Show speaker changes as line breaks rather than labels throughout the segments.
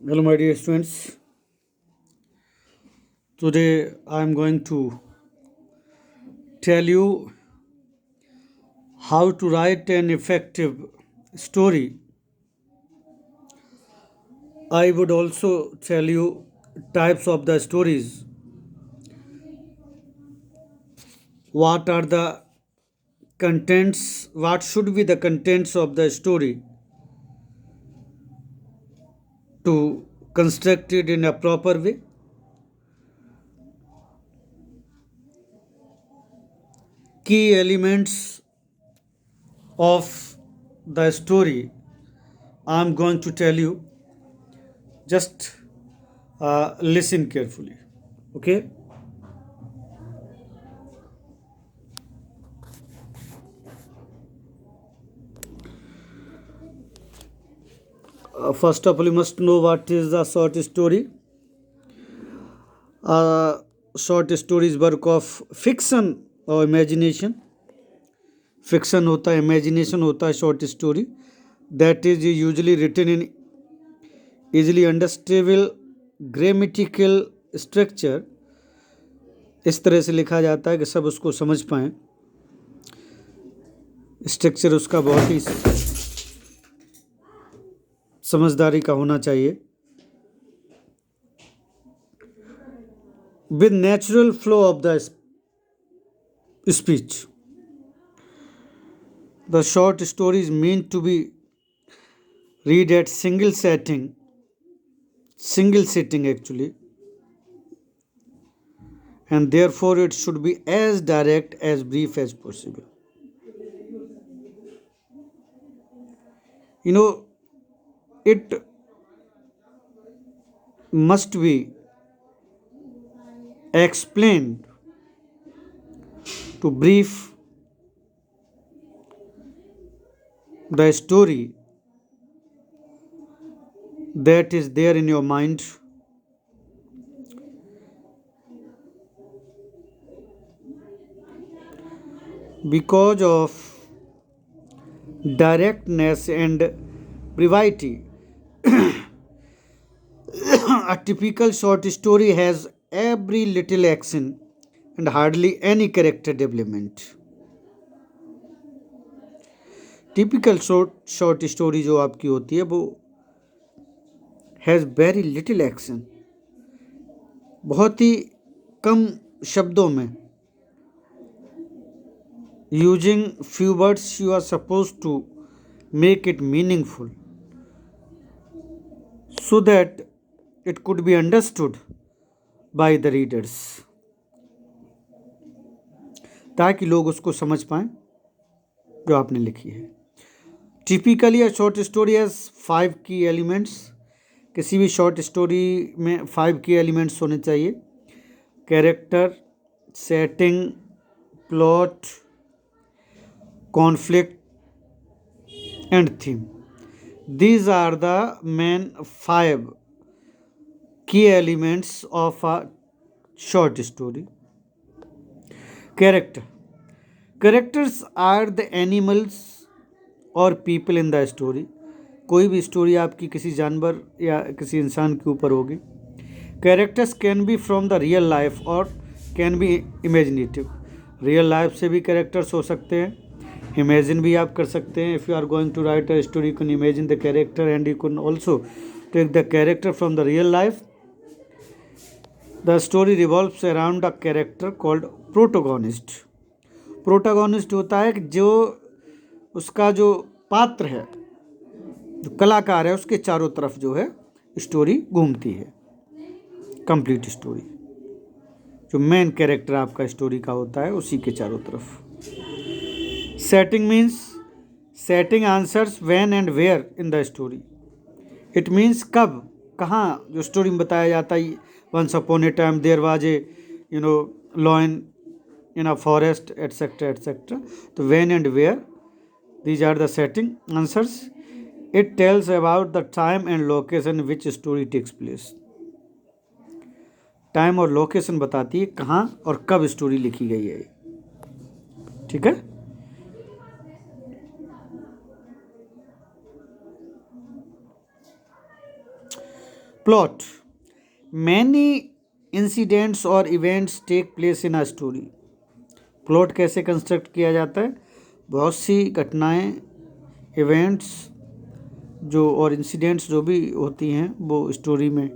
Hello, my dear students. Today I am going to tell you how to write an effective story. I would also tell you types of the stories. What are the contents? What should be the contents of the story to construct it in a proper way? Key elements of the story I am going to tell you. Just listen carefully. Okay? First of all, you must know what is a short story. A short story is work of fiction or imagination. Fiction होता है, imagination होता है short story. That is usually written in easily understandable grammatical structure. इस तरह से लिखा जाता है कि सब उसको समझ पाएं. स्ट्रक्चर उसका बहुत ही समझदारी का होना चाहिए. With natural flow of the speech. The short story is meant to be read at single sitting actually, and therefore it should be as direct as brief as possible. You know, it must be explained to brief the story that is there in your mind. Because of directness and brevity, a typical short story has every little action and hardly any character development. Typical short story जो आपकी होती है वो has very little action, बहुत ही कम शब्दों में. Using few words you are suppose to make it meaningful so that it could be understood by the readers, ताकि लोग उसको समझ पाएं जो आपने लिखी है. Typically a short story has 5 की एलिमेंट्स. किसी भी शॉर्ट स्टोरी में 5 की एलिमेंट्स होने चाहिए. Character, setting, plot, conflict and theme. These are the main 5 key elements of a short story. Character. Characters are the animals or people in the story. कोई भी story आपकी किसी जानवर या किसी इंसान के ऊपर होगी. Characters can be from the real life और can be imaginative. Real life से भी कैरेक्टर्स हो सकते हैं, इमेजिन भी आप कर सकते हैं. If you are going to write a story you can imagine the character and you can also take the character from the real life. The story revolves around a character called protagonist. Protagonist होता है कि जो उसका जो पात्र है, जो कलाकार है, उसके चारों तरफ जो है स्टोरी घूमती है. कंप्लीट स्टोरी जो मेन कैरेक्टर आपका स्टोरी का होता है उसी के चारों तरफ. Setting means setting answers when and where in the story. It means कब कहाँ जो स्टोरी में बताया जाता है. Once upon a time there was a lion in a forest etc etc. तो when and where, these are the setting answers. It tells about the time and location in which story takes place. Time और location बताती है कहाँ और कब story लिखी गई है. ठीक है. प्लॉट, मैनी इंसिडेंट्स और events take place in a story. Plot कैसे कंस्ट्रक्ट किया जाता है? बहुत सी घटनाएं, इवेंट्स जो और इंसिडेंट्स जो भी होती हैं वो स्टोरी में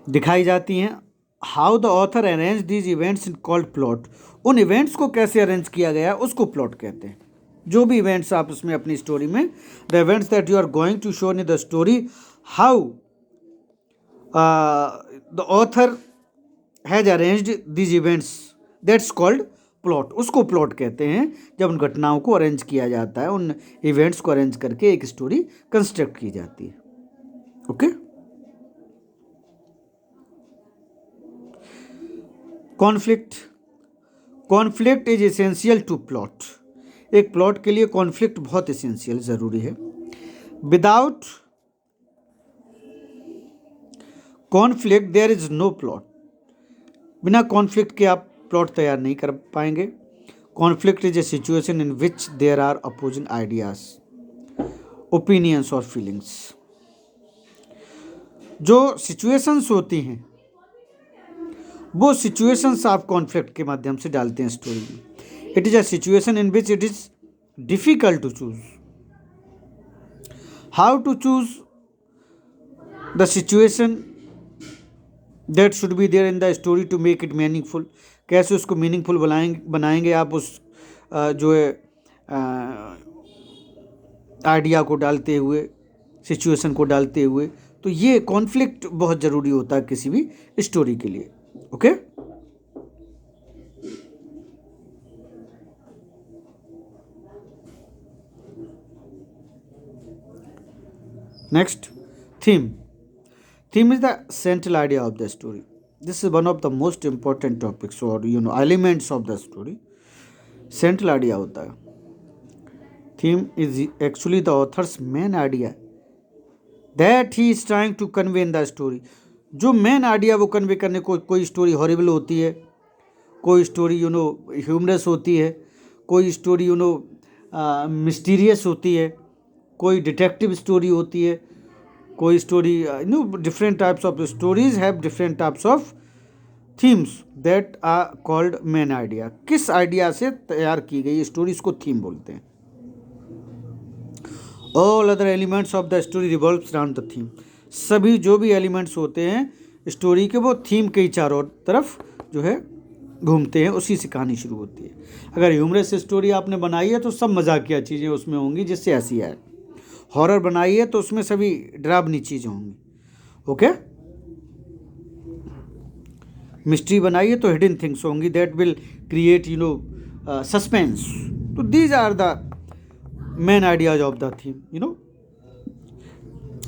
दिखाई जाती हैं। How the author arrange these events in called plot. उन इवेंट्स को कैसे अरेंज किया गया है उसको प्लॉट कहते हैं। जो भी इवेंट्स आप उसमें अपनी स्टोरी में, the events that you are going to show in the story, how the author has arranged these events, that's called plot. उसको प्लॉट कहते हैं जब उन घटनाओं को अरेंज किया जाता है, उन इवेंट्स को अरेंज करके एक स्टोरी कंस्ट्रक्ट की जाती है। Okay. Conflict, conflict is essential to plot. एक प्लॉट के लिए कॉन्फ्लिक्ट बहुत एसेंशियल ज़रूरी है। Without conflict there is no plot. बिना कॉन्फ्लिक्ट के आप प्लॉट तैयार नहीं कर पाएंगे। Conflict is a situation in which there are opposing ideas, opinions और फीलिंग्स। जो सिचुएशंस होती हैं वो सिचुएशंस आप कॉन्फ्लिक्ट के माध्यम से डालते हैं स्टोरी में। It is a situation in which it is difficult to choose. How to choose the situation that should be there in the story to make it meaningful. कैसे उसको मीनिंगफुल बनाएंगे आप उस जो है आइडिया को डालते हुए, सिचुएशन को डालते हुए। तो ये कॉन्फ्लिक्ट बहुत ज़रूरी होता है किसी भी स्टोरी के लिए। Okay. Next, theme. Theme is the central idea of the story. This is one of the most important topics or elements of the story. Central idea होता है। Theme is actually the author's main idea that he is trying to convey in the story. जो main idea वो convey करने को, कोई story horrible होती है, कोई स्टोरी ह्यूमरस होती है, कोई स्टोरी मिस्टीरियस होती है, कोई डिटेक्टिव स्टोरी होती है, कोई story different types of stories have different types of themes that are called main idea. किस आइडिया से तैयार की गई स्टोरी, इसको थीम बोलते हैं। All other elements of the story revolves around the theme. सभी जो भी एलिमेंट्स होते हैं स्टोरी के वो थीम के ही चारों तरफ जो है घूमते हैं, उसी से कहानी शुरू होती है। अगर ह्यूमरस स्टोरी आपने बनाई है तो सब मजाकिया चीज़ें उसमें होंगी जिससे हंसी आए। हॉरर बनाई है तो उसमें सभी डरावनी चीज़ें होंगी। ओके। मिस्ट्री बनाई है तो हिडन थिंग्स होंगी दैट विल क्रिएट सस्पेंस। तो these are the main ideas of the theme.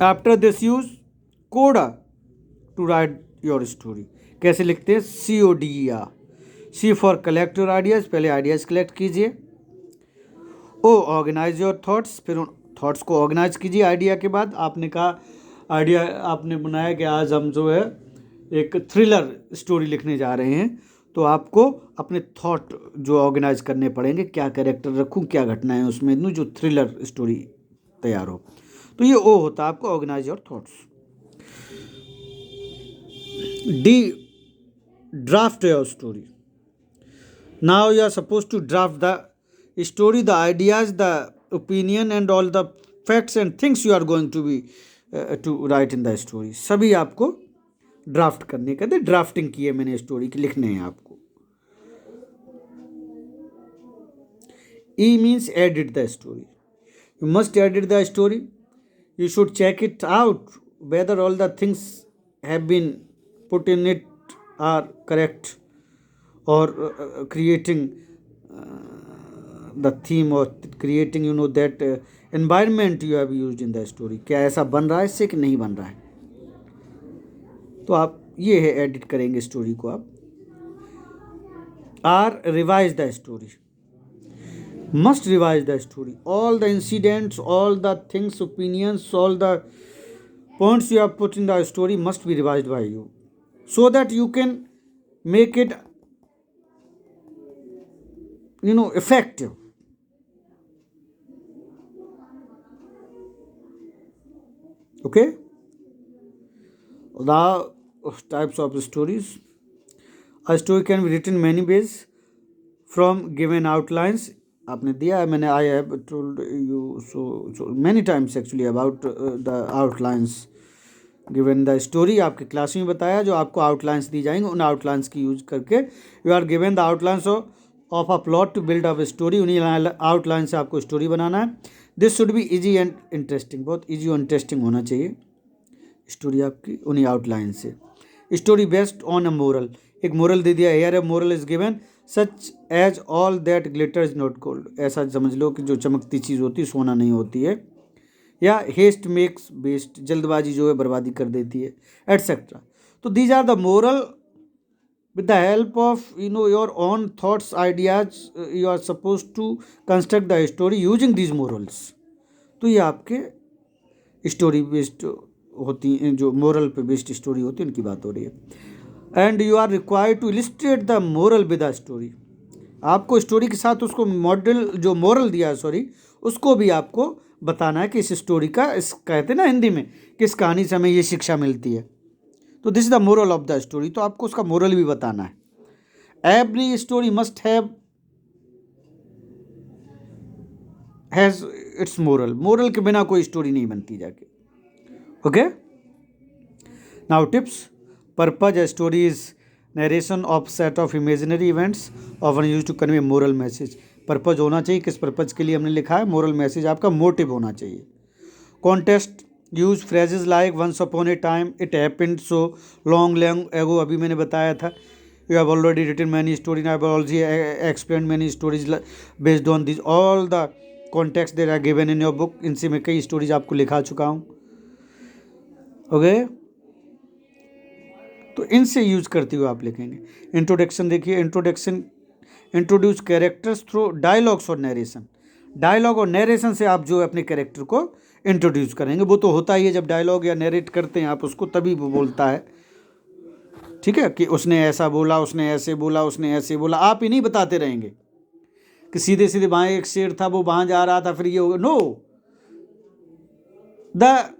After this use कोडा टू राइट योर स्टोरी। कैसे लिखते हैं? CODER। C for collect your ideas, पहले आइडियाज़ कलेक्ट कीजिए। O ऑर्गेनाइज योर थॉट्स, फिर उन thoughts को ऑर्गेनाइज कीजिए। आइडिया के बाद आपने कहा, आइडिया आपने बनाया कि आज हम जो है एक थ्रिलर स्टोरी लिखने जा रहे हैं, तो आपको अपने थॉट जो ऑर्गेनाइज करने पड़ेंगे, क्या कैरेक्टर रखूं, क्या घटनाएं उसमें दूं जो थ्रिलर स्टोरी तैयार हो। तो ये O होता है आपको, organise your thoughts. D, draft your story. Now you are suppose to draft the story, the ideas, the opinion and all the facts and things you are going to be to write in the story. सभी आपको draft करने कहते, drafting की है मैंने story की, लिखने हैं आपको। E means edit the story. You must edit the story. You should check it out whether all the things have been put in it are correct, or creating the theme, or creating that environment you have used in the story, क्या ऐसा बन रहा है इससे कि नहीं बन रहा है। तो आप ये है एडिट करेंगे स्टोरी को आप। R, revise the story. Must revise the story. All the incidents, all the things, opinions, all the points you have put in the story must be revised by you, so that you can make it effective. Okay, now types of stories. A story can be written many ways from given outlines. आपने दिया है, मैंने I have told you so many times actually about the outlines given the story. आपकी class में बताया, जो आपको outlines दी जाएंगे उन आउटलाइंस की यूज करके you are given the outlines of a plot to build up story. उन्हीं आउटलाइन से आपको स्टोरी बनाना है। This should be easy and interesting, बहुत इजी और इंटरेस्टिंग होना चाहिए स्टोरी आपकी उन्हीं आउटलाइन से। Story based on a moral, एक मोरल दे दिया, here a moral is given such as all that glitter is not gold. ऐसा समझ लो कि जो चमकती चीज़ होती है सोना नहीं होती है। या हेस्ट मेक्स बेस्ट, जल्दबाजी जो है बर्बादी कर देती है, एटसेट्रा। तो these are the moral with the help of your own thoughts ideas you are supposed to construct the story using these morals। तो ये आपके स्टोरी बेस्ड होती हैं, जो मोरल पे बेस्ड स्टोरी होती है उनकी बात हो रही है। And you are required to illustrate the moral with the story. आपको स्टोरी के साथ उसको मॉडल जो मोरल दिया है सॉरी उसको भी आपको बताना है कि इस स्टोरी का, इस कहते हैं ना हिंदी में, किस कहानी से हमें ये शिक्षा मिलती है। तो this is the moral of the story, तो आपको उसका मोरल भी बताना है। Every story must has its moral, moral के बिना कोई स्टोरी नहीं बनती जाके। Okay, now tips. Purpose story is narration of set of imaginary events often use to convey moral message. Purpose होना चाहिए, किस पर्पज के लिए हमने लिखा है, मोरल मैसेज आपका मोटिव होना चाहिए। Contest use phrases like once upon a time, it happened so long ago, अभी मैंने बताया था। You have already written many story, I have already explain many stories based on this all the context there are given in your book. इनसे मैं कई stories आपको लिखा चुका हूँ। ओके, तो इनसे यूज करते हुए आप लिखेंगे। इंट्रोडक्शन देखिए, इंट्रोड्यूस कैरेक्टर्स थ्रू डायलॉग्स और नरेशन। डायलॉग और नरेशन से आप जो अपने कैरेक्टर को इंट्रोड्यूस करेंगे, वो तो होता ही है, जब डायलॉग या नरेट करते हैं आप उसको तभी वो बोलता है। ठीक है, कि उसने ऐसा बोला, उसने ऐसे बोला, उसने ऐसे बोला, आप ही नहीं बताते रहेंगे कि सीधे सीधे वहाँ एक शेर था, वो वहाँ जा रहा था, फिर ये हो गया। No, the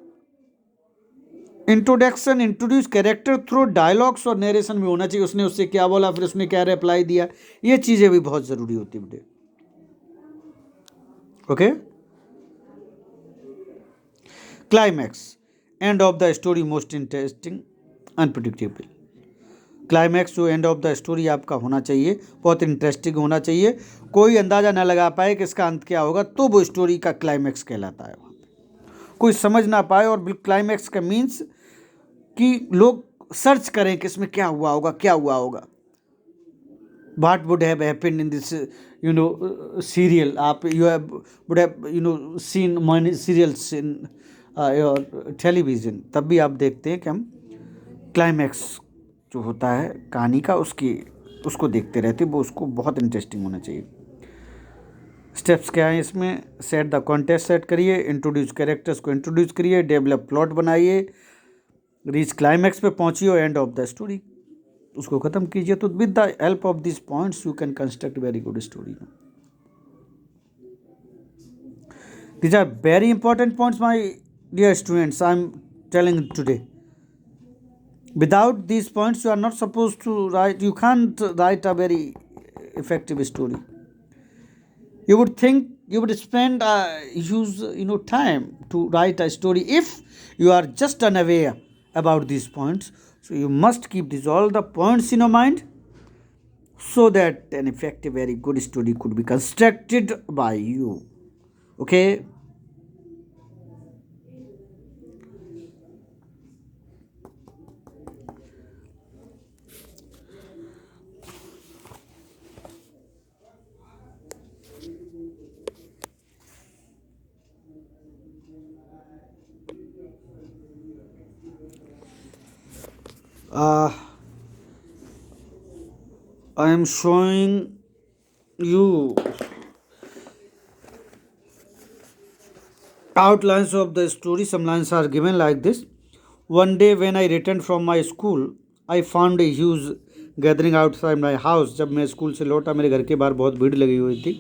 introduction introduce character through dialogues और नरेशन में होना चाहिए। उसने उससे क्या बोला, फिर उसने क्या रिप्लाई दिया, ये चीज़ें भी बहुत ज़रूरी होती है बेटे। Okay, climax, end of the story most interesting unpredictable. Climax जो एंड ऑफ द स्टोरी आपका होना चाहिए, बहुत इंटरेस्टिंग होना चाहिए, कोई अंदाज़ा ना लगा पाए कि इसका अंत क्या होगा, तो वो स्टोरी का क्लाइमैक्स कहलाता है। कोई समझ ना पाए, और क्लाइमैक्स का मीन्स कि लोग सर्च करें कि इसमें क्या हुआ होगा, क्या हुआ होगा, what would have happened in this serial. आप would have seen many serials in your television, तब भी आप देखते हैं कि हम क्लाइमैक्स जो होता है कहानी का उसको देखते रहते, वो उसको बहुत इंटरेस्टिंग होना चाहिए। स्टेप्स क्या हैं इसमें? सेट द कॉन्टेक्स्ट सेट करिए, इंट्रोड्यूस कैरेक्टर्स को इंट्रोड्यूस करिए, डेवलप प्लॉट बनाइए, रीच क्लाइमैक्स पे पहुंचिए और एंड ऑफ द स्टोरी उसको ख़त्म कीजिए। तो with the help of this points you can construct very good story. These are very important points, my dear students, I am telling today. Without these points you are not supposed to write, you can't write a very effective story. You would think, you would spend use time to write a story if you are just unaware about these points. So you must keep these all the points in your mind so that an effective, very good story could be constructed by you. Okay, I am showing you outlines of the story. Some lines are given like this. One day when I returned from my school, I found a huge gathering outside my house. जब मैं school से लौटा, मेरे घर के बाहर बहुत भीड़ लगी हुई थी।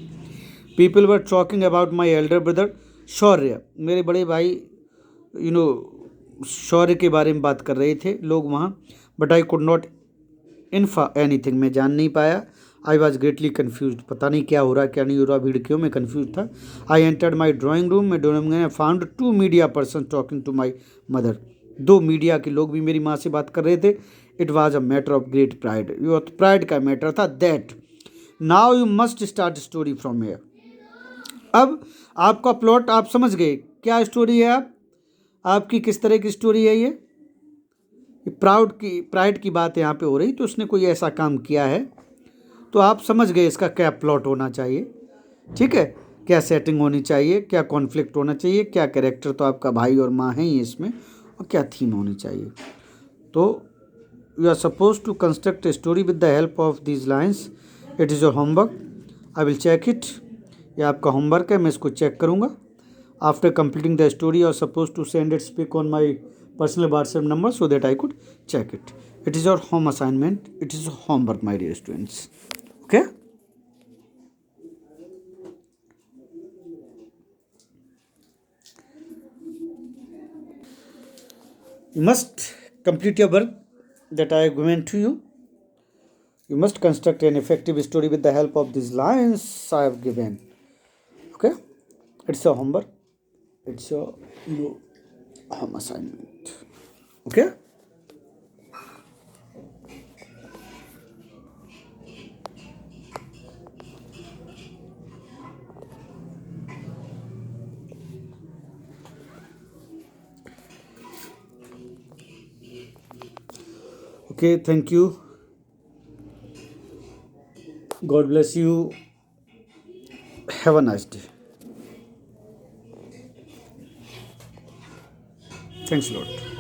People were talking about my elder brother शौर्य, मेरे बड़े भाई शौर्य के बारे में बात कर रहे थे लोग वहाँ, but I could not infer anything, मैं जान नहीं पाया। आई वॉज ग्रेटली कन्फ्यूज, पता नहीं क्या हो रहा क्या नहीं हो रहा, भीड़ क्यों, मैं कन्फ्यूज था। I entered my drawing room, मैं ड्राइंग में found two media person talking to my mother, दो मीडिया के लोग भी मेरी माँ से बात कर रहे थे। It was a matter of great pride, ये प्राइड का मैटर था। That now you must start story from here. अब आपका प्लॉट आप समझ गए, क्या स्टोरी है, आपकी किस तरह की स्टोरी है ये प्राइड की बात यहाँ पे हो रही, तो उसने कोई ऐसा काम किया है, तो आप समझ गए इसका क्या प्लॉट होना चाहिए। ठीक है, क्या सेटिंग होनी चाहिए, क्या कॉन्फ्लिक्ट होना चाहिए, क्या कैरेक्टर, तो आपका भाई और माँ है ही इसमें, और क्या थीम होनी चाहिए। तो you are suppose to construct a story with the help of these lines. It is your homework, I will check it. ये आपका होमवर्क है, मैं इसको चेक करूँगा। After completing the story you are suppose to send it speak on my personal WhatsApp number so that I could check it. It is your home assignment. It is homework, my dear students. Okay? You must complete your work that I have given to you. You must construct an effective story with the help of these lines I have given. Okay? It's your homework. It's your home assignment. Okay? Okay, thank you. God bless you. Have a nice day. Thanks a lot.